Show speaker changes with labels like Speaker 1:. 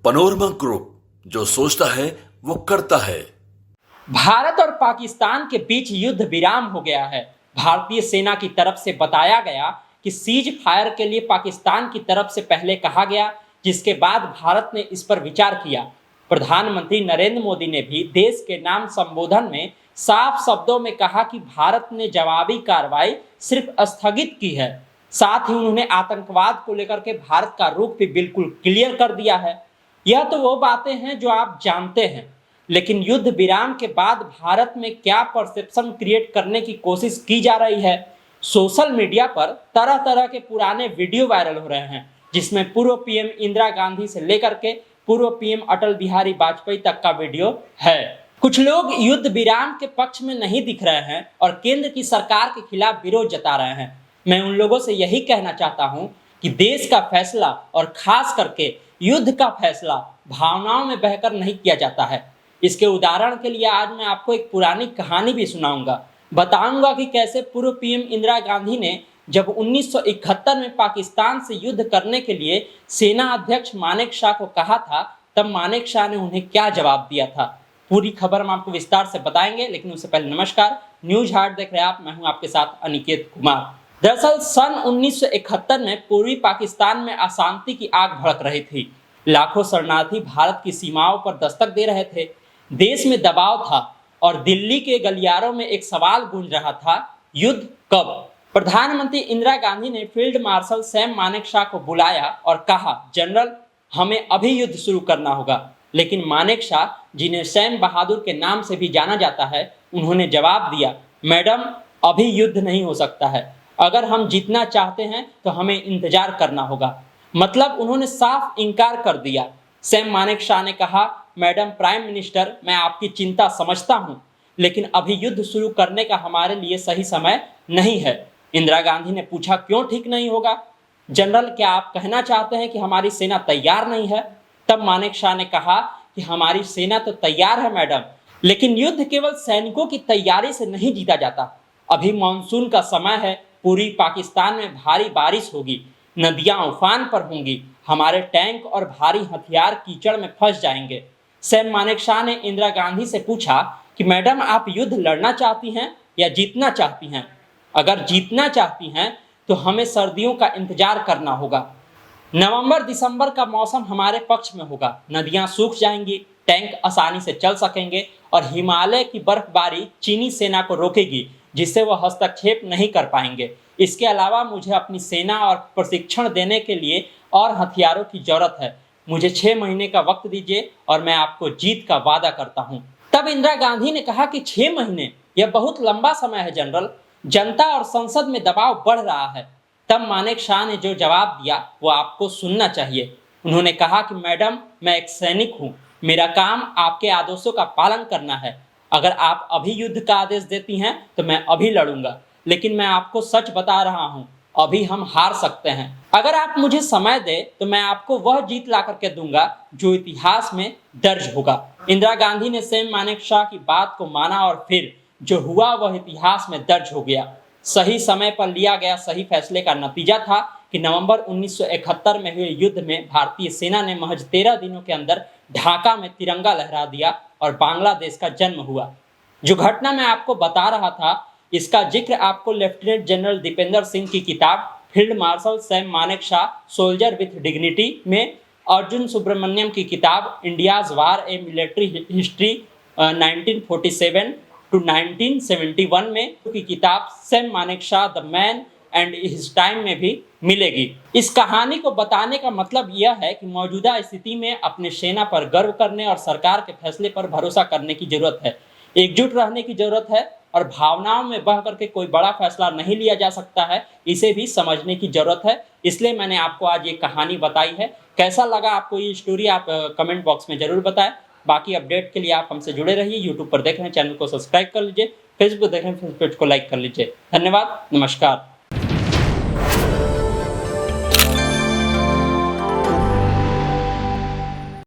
Speaker 1: Panorama group, जो सोचता है वो करता है।
Speaker 2: भारत और पाकिस्तान के बीच युद्ध विराम हो गया है। भारतीय सेना की तरफ से बताया गया कि सीज फायर के लिए पाकिस्तान की तरफ से पहले कहा गया, जिसके बाद भारत ने इस पर विचार किया। प्रधानमंत्री नरेंद्र मोदी ने भी देश के नाम संबोधन में साफ शब्दों में कहा कि भारत ने जवाबी कार्रवाई सिर्फ स्थगित की है। साथ ही उन्होंने आतंकवाद को लेकर के भारत का रुख भी बिल्कुल क्लियर कर दिया है। यह तो वो बातें हैं जो आप जानते हैं, लेकिन युद्ध विराम के बाद भारत में क्या परसेप्शन क्रिएट करने की कोशिश की जा रही है। सोशल मीडिया पर तरह तरह के पुराने वीडियो वायरल हो रहे हैं, जिसमें पूर्व पीएम इंदिरा गांधी से लेकर के पूर्व पीएम अटल बिहारी वाजपेयी तक का वीडियो है। कुछ लोग युद्ध विराम के पक्ष में नहीं दिख रहे हैं और केंद्र की सरकार के खिलाफ विरोध जता रहे हैं। मैं उन लोगों से यही कहना चाहता हूं कि देश का फैसला और खास करके युद्ध का फैसला भावनाओं में बहकर नहीं किया जाता है। इसके उदाहरण के लिए आज मैं आपको एक पुरानी कहानी भी सुनाऊंगा। बताऊंगा कि कैसे पूर्व पीएम इंदिरा गांधी ने जब 1971 में पाकिस्तान से युद्ध करने के लिए सेना अध्यक्ष मानेक शॉ को कहा था, तब मानेक शॉ ने उन्हें क्या जवाब दिया था। पूरी खबर हम आपको विस्तार से बताएंगे, लेकिन उससे पहले नमस्कार, न्यूज हार्ट देख रहे हैं आप। मैं हूं आपके साथ अनिकेत कुमार। दरअसल सन 1971 में पूर्वी पाकिस्तान में अशांति की आग भड़क रही थी। लाखों शरणार्थी भारत की सीमाओं पर दस्तक दे रहे थे। देश में दबाव था और दिल्ली के गलियारों में एक सवाल गूंज रहा था, युद्ध कब। प्रधानमंत्री इंदिरा गांधी ने फील्ड मार्शल सैम मानेकशॉ को बुलाया और कहा, जनरल, हमें अभी युद्ध शुरू करना होगा। लेकिन मानेकशॉ, जिन्हें सैम बहादुर के नाम से भी जाना जाता है, उन्होंने जवाब दिया, मैडम, अभी युद्ध नहीं हो सकता है। अगर हम जीतना चाहते हैं तो हमें इंतजार करना होगा। मतलब उन्होंने साफ इनकार कर दिया। सैम मानेकशॉ ने कहा, मैडम प्राइम मिनिस्टर, मैं आपकी चिंता समझता हूं, लेकिन अभी युद्ध शुरू करने का हमारे लिए सही समय नहीं है। इंदिरा गांधी ने पूछा, क्यों ठीक नहीं होगा? जनरल, क्या आप कहना चाहते हैं कि हमारी सेना तैयार नहीं है? तब मानेकशॉ ने कहा कि हमारी सेना तो तैयार है मैडम, लेकिन युद्ध केवल सैनिकों की तैयारी से नहीं जीता जाता। अभी मानसून का समय है, पूरी पाकिस्तान में भारी बारिश होगी, नदियां उफान पर होंगी, हमारे टैंक और भारी हथियार कीचड़ में फंस जाएंगे। सैम मानेकशॉ ने इंदिरा गांधी से पूछा कि मैडम, आप युद्ध लड़ना चाहती हैं या जीतना चाहती हैं? अगर जीतना चाहती हैं तो हमें सर्दियों का इंतजार करना होगा। नवंबर दिसंबर का मौसम हमारे पक्ष में होगा, नदियां सूख जाएंगी, टैंक आसानी से चल सकेंगे और हिमालय की बर्फबारी चीनी सेना को रोकेगी, जिससे वह हस्तक्षेप नहीं कर पाएंगे। इसके अलावा मुझे अपनी सेना और प्रशिक्षण देने के लिए और हथियारों की जरूरत है। मुझे 6 महीने का वक्त दीजिए और मैं आपको जीत का वादा करता हूं। तब इंदिरा गांधी ने कहा कि 6 महीने, यह बहुत लंबा समय है जनरल, जनता और संसद में दबाव बढ़ रहा है। तब मानेकशॉ ने जो जवाब दिया वो आपको सुनना चाहिए। उन्होंने कहा कि मैडम, मैं एक सैनिक हूँ, मेरा काम आपके आदेशों का पालन करना है। अगर आप अभी युद्ध का आदेश देती हैं तो मैं अभी लड़ूंगा, लेकिन मैं आपको सच बता रहा हूं, अभी हम हार सकते हैं। अगर आप मुझे समय दे तो मैं आपको वह जीत ला करके दूंगा जो इतिहास में दर्ज होगा। इंदिरा गांधी ने सैम मानेकशॉ की बात को माना और फिर जो हुआ वह इतिहास में दर्ज हो गया। सही समय पर लिया गया सही फैसले का नतीजा था कि नवंबर 1971 में हुए युद्ध में भारतीय सेना ने महज 13 दिनों के अंदर ढाका में तिरंगा लहरा दिया और बांग्लादेश का जन्म हुआ। जो घटना मैं आपको बता रहा था, इसका जिक्र आपको लेफ्टिनेंट जनरल दीपेंद्र सिंह की किताब field marshal Sam Manekshaw soldier with dignity में, अर्जुन सुब्रमण्यम की किताब India's war a military history 1947 to 1971 में की किताब Sam Manekshaw the man and his time में भी मिलेगी। इस कहानी को बताने का मतलब यह है कि मौजूदा स्थिति में अपने सेना पर गर्व करने और सरकार के फैसले पर भरोसा करने की जरूरत है, एकजुट रहने की जरूरत है और भावनाओं में बह करके कोई बड़ा फैसला नहीं लिया जा सकता है, इसे भी समझने की जरूरत है। इसलिए मैंने आपको आज ये कहानी बताई है। कैसा लगा आपको ये स्टोरी, आप कमेंट बॉक्स में जरूर बताएं। बाकी अपडेट के लिए आप हमसे जुड़े रहिए। यूट्यूब पर देख रहे हैं, चैनल को सब्सक्राइब कर लीजिए। फेसबुक देख रहे हैं, फेसबुक पेज को लाइक कर लीजिए। धन्यवाद, नमस्कार।